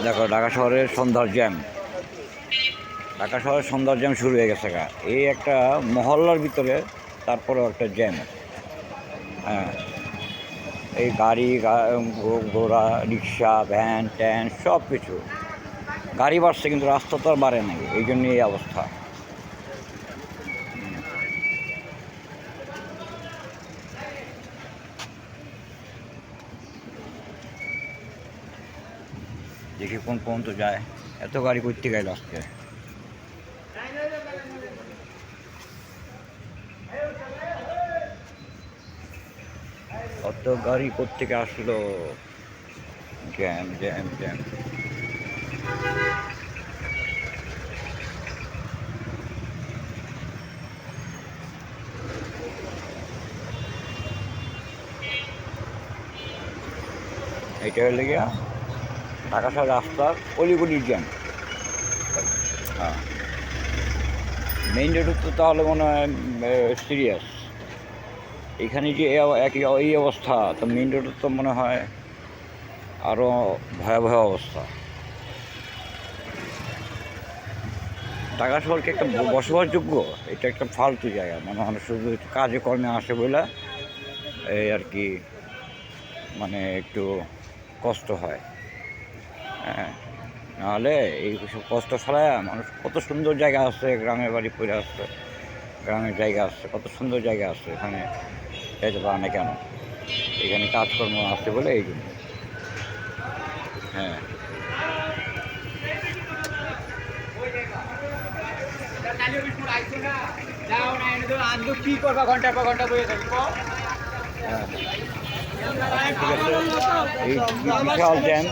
দেখো ঢাকা শহরের সন্ধ্যার জ্যাম, ঢাকা শহরের সন্ধ্যার জ্যাম শুরু হয়ে গেছে গা। এই একটা মহল্লার ভিতরে তারপরেও একটা জ্যাম। হ্যাঁ, এই গাড়ি ঘোড়া রিক্সা ভ্যান ট্যান সব কিছু। গাড়ি বাড়ছে কিন্তু রাস্তা তো আর বাড়ে নাই, এই জন্যই এই অবস্থা। দেখি কোন পর্যন্ত যায়। এত গাড়ি করতে গেল আজকে। অত গাড়ি কোত্থেকে আসলো। Jam jam jam. এইটা হলে গিয়া ঢাকা শহর রাস্তার অলিগলির জ্যাম। হ্যাঁ, মেইন রোড তো তাহলে মনে হয় সিরিয়াস। এখানে যে একই এই অবস্থা, তো মেইন রোডের তো মনে হয় আরও ভয়াবহ অবস্থা। ঢাকা শহরকে একটা বসবাসযোগ্য, এটা একটা ফালতু জায়গা। মানে মানুষ শুধু কাজে কর্মে আসে বলে এই আর কি, মানে একটু কষ্ট হয়। হ্যাঁ, নাহলে এই সব কষ্ট ছাড়া মানুষ কত সুন্দর জায়গা আছে, গ্রামের বাড়ি পড়ে আসছে, গ্রামের জায়গা আছে, কত সুন্দর জায়গা আছে, এখানে যেতে পারে না কেন? এখানে কাজকর্ম আছে বলে এই জন্য। হ্যাঁ, কি করবা ঘন্টার পর ঘন্টা বসে থাকবো। হ্যাঁ, ঠিক আছে। এই বিশাল জ্যাম।